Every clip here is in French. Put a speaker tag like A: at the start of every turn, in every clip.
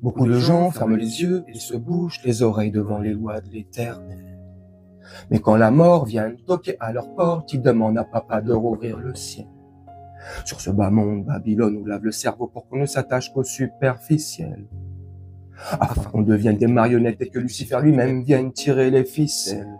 A: Beaucoup de gens ferment les yeux et se bouchent les oreilles devant les lois de l'éternel. Mais quand la mort vient toquer à leur porte, ils demandent à papa de rouvrir le ciel. Sur ce bas monde, Babylone nous lave le cerveau pour qu'on ne s'attache qu'au superficiel. Afin qu'on devienne des marionnettes et que Lucifer lui-même vienne tirer les ficelles.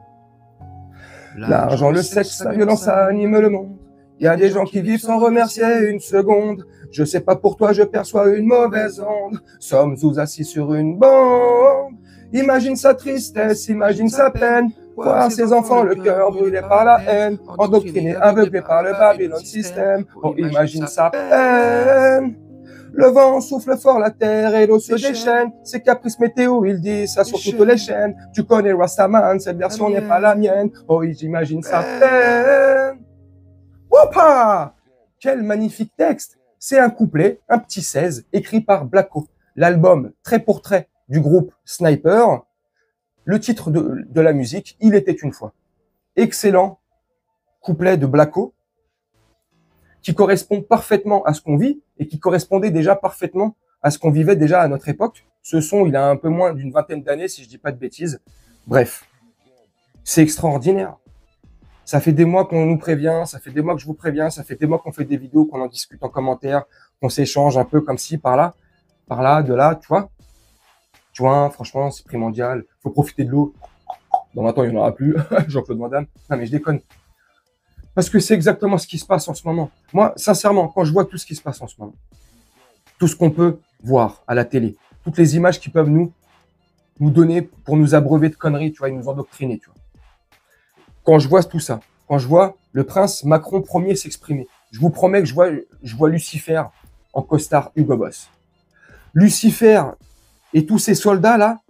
A: L'argent, le sexe, la violence, ça anime le monde. Il y a des gens qui vivent sans remercier une seconde. Je sais pas pour toi, je perçois une mauvaise onde. Sommes nous assis sur une bande. Imagine sa tristesse, imagine sa peine. Voir ses enfants, le cœur brûlé par la haine. Endoctrinés, aveuglés par le Babylone système. Oh, imagine sa peine. Le vent souffle fort la terre et l'eau se déchaîne. C'est caprice météo, il dit ça sur toutes les chaînes. Tu connais Rastaman, cette version n'est pas la mienne. Oh, j'imagine sa peine. Woupa! Quel magnifique texte! C'est un couplet, un petit 16, écrit par Blacko. L'album Trait pour trait du groupe Sniper. Le titre de la musique, Il était une fois. Excellent couplet de Blacko, qui correspond parfaitement à ce qu'on vit et qui correspondait déjà parfaitement à ce qu'on vivait déjà à notre époque. Ce son, il a un peu moins d'une vingtaine d'années, si je dis pas de bêtises. Bref, c'est extraordinaire. Ça fait des mois qu'on nous prévient, ça fait des mois que je vous préviens, ça fait des mois qu'on fait des vidéos, qu'on en discute en commentaire, qu'on s'échange un peu comme ci, par là, de là, tu vois. Tu vois, franchement, c'est primordial. Faut profiter de l'eau. Dans 20 ans, il n'y en aura plus. Jean-Claude Van Damme. Non, mais je déconne. Parce que c'est exactement ce qui se passe en ce moment. Moi, sincèrement, quand je vois tout ce qui se passe en ce moment, tout ce qu'on peut voir à la télé, toutes les images qui peuvent nous donner pour nous abreuver de conneries, tu vois, et nous endoctriner, tu vois. Quand je vois tout ça, quand je vois le prince Macron Ier s'exprimer, je vous promets que je vois Lucifer en costard Hugo Boss. Lucifer et tous ces soldats-là,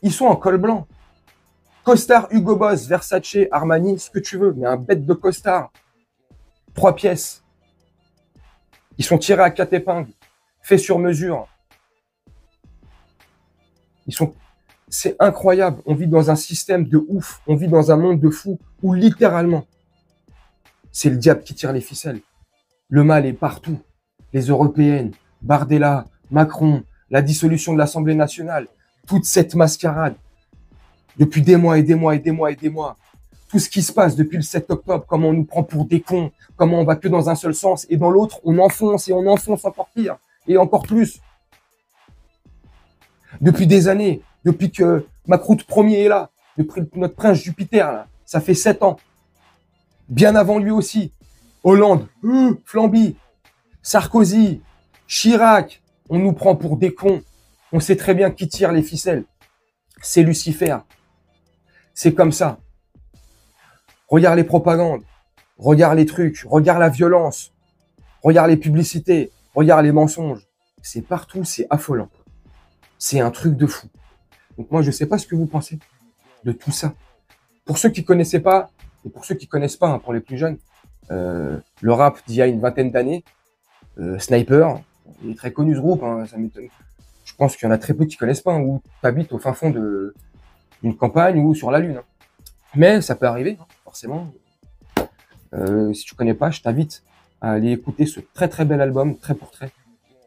A: ils sont en col blanc. Costard Hugo Boss, Versace, Armani, ce que tu veux, mais un bête de costard. 3 pièces. Ils sont tirés à 4 épingles, faits sur mesure. C'est incroyable. On vit dans un système de ouf. On vit dans un monde de fou où littéralement, c'est le diable qui tire les ficelles. Le mal est partout. Les européennes, Bardella, Macron, la dissolution de l'Assemblée nationale, toute cette mascarade. Depuis des mois et des mois et des mois et des mois. Tout ce qui se passe depuis le 7 octobre, comment on nous prend pour des cons, comment on va que dans un seul sens et dans l'autre, on enfonce et on enfonce encore pire et encore plus. Depuis des années, depuis que Macroute Ier est là, depuis notre prince Jupiter, là, ça fait 7 ans. Bien avant lui aussi, Hollande, Flamby, Sarkozy, Chirac, on nous prend pour des cons. On sait très bien qui tire les ficelles. C'est Lucifer. C'est comme ça. Regarde les propagandes, regarde les trucs, regarde la violence, regarde les publicités, regarde les mensonges. C'est partout, c'est affolant. C'est un truc de fou. Donc moi, je sais pas ce que vous pensez de tout ça. Pour ceux qui connaissaient pas, et pour ceux qui connaissent pas, hein, pour les plus jeunes, le rap d'il y a une vingtaine d'années, Sniper, il est très connu ce groupe, hein, ça m'étonne. Je pense qu'il y en a très peu qui connaissent pas, hein, ou t'habites au fin fond d'une campagne ou sur la Lune. Hein. Mais ça peut arriver, hein, forcément. Si tu connais pas, je t'invite à aller écouter ce très très bel album, Trait pour trait.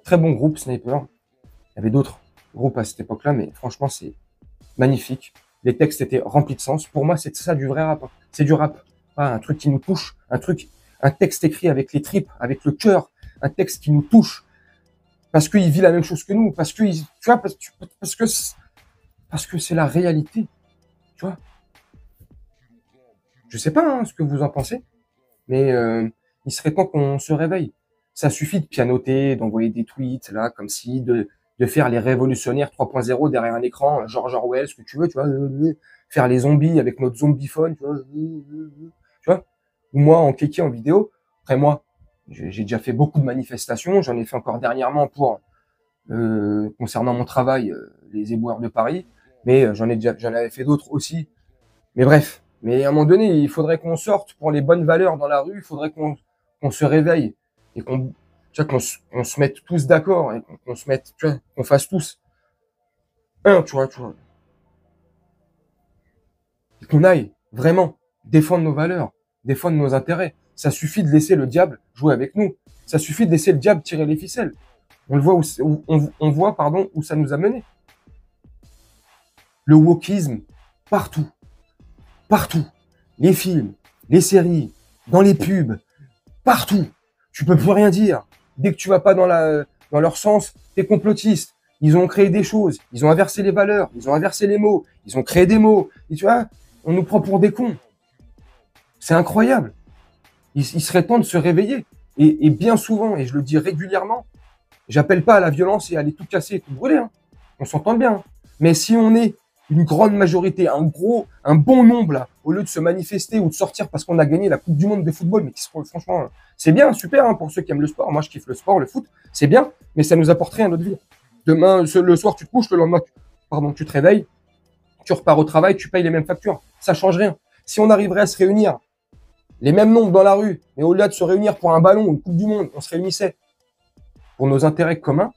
A: Très bon groupe, Sniper. Il y avait d'autres groupes à cette époque-là, mais franchement, c'est magnifique. Les textes étaient remplis de sens. Pour moi, c'est ça du vrai rap. Hein. C'est du rap. Pas un truc qui nous touche, un texte écrit avec les tripes, avec le cœur, un texte qui nous touche. Parce qu'il vit la même chose que nous, parce que c'est la réalité. Tu vois. Je sais pas hein, ce que vous en pensez, mais il serait temps qu'on se réveille. Ça suffit de pianoter, d'envoyer des tweets, là, comme si, de faire les révolutionnaires 3.0 derrière un écran, George Orwell, ce que tu veux, tu vois, faire les zombies avec notre zombiphone, tu vois, ou moi en kéké en vidéo. Après moi, j'ai déjà fait beaucoup de manifestations, j'en ai fait encore dernièrement pour concernant mon travail, les éboueurs de Paris, mais j'en avais fait d'autres aussi. Mais bref, mais à un moment donné, il faudrait qu'on sorte pour les bonnes valeurs dans la rue, il faudrait qu'on se réveille et qu'on se mette tous d'accord et qu'on se mette, tu vois, qu'on fasse tous tu vois, et qu'on aille vraiment défendre nos valeurs, défendre nos intérêts. Ça suffit de laisser le diable jouer avec nous. Ça suffit de laisser le diable tirer les ficelles. On le voit on voit, pardon, où ça nous a mené. Le wokisme, partout. Partout. Les films, les séries, dans les pubs, partout. Tu peux plus rien dire. Dès que tu vas pas dans leur sens, t'es complotiste. Ils ont créé des choses. Ils ont inversé les valeurs. Ils ont inversé les mots. Ils ont créé des mots. Et tu vois, on nous prend pour des cons. C'est incroyable. Il serait temps de se réveiller. Et bien souvent, et je le dis régulièrement, j'appelle pas à la violence et à aller tout casser et tout brûler. Hein. On s'entend bien. Hein. Mais si on est une grande majorité, un bon nombre, là, au lieu de se manifester ou de sortir parce qu'on a gagné la Coupe du Monde de football, mais qui franchement, c'est bien, super, hein, pour ceux qui aiment le sport. Moi, je kiffe le sport, le foot, c'est bien, mais ça nous apporte rien à notre vie. Demain, le soir, tu te couches, le lendemain, tu te réveilles, tu repars au travail, tu payes les mêmes factures. Ça change rien. Si on arriverait à se réunir, les mêmes nombres dans la rue, mais au lieu de se réunir pour un ballon ou une Coupe du Monde, on se réunissait pour nos intérêts communs.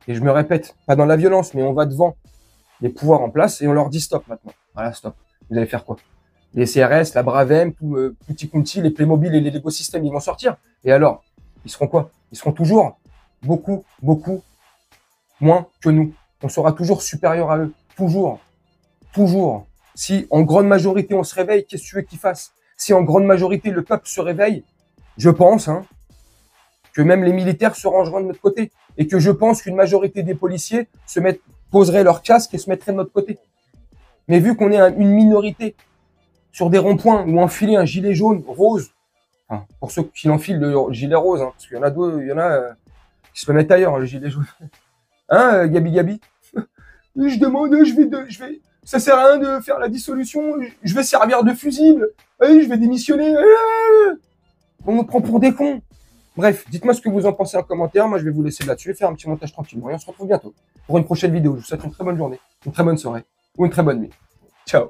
A: Et je me répète, pas dans la violence, mais on va devant les pouvoirs en place et on leur dit stop maintenant. Voilà, stop. Vous allez faire quoi? Les CRS, la Bravem, tout Petit Kunti, les Playmobil et les Lego System, ils vont sortir. Et alors, ils seront quoi? Ils seront toujours beaucoup moins que nous. On sera toujours supérieur à eux. Toujours. Toujours. Si en grande majorité on se réveille, qu'est-ce que tu veux qu'ils fassent? Si en grande majorité le peuple se réveille, je pense que même les militaires se rangeront de notre côté. Et que je pense qu'une majorité des policiers poseraient leur casque et se mettraient de notre côté. Mais vu qu'on est une minorité sur des ronds-points ou enfiler un gilet jaune, rose, enfin, pour ceux qui l'enfilent le gilet rose, parce qu'il y en a qui se le mettent ailleurs, le gilet jaune. Hein, Gabi je demande, ça sert à rien de faire la dissolution, je vais servir de fusible, je vais démissionner. On nous prend pour des cons. Bref, dites-moi ce que vous en pensez en commentaire. Moi, je vais vous laisser là-dessus, faire un petit montage tranquillement. Et on se retrouve bientôt pour une prochaine vidéo. Je vous souhaite une très bonne journée, une très bonne soirée ou une très bonne nuit. Ciao.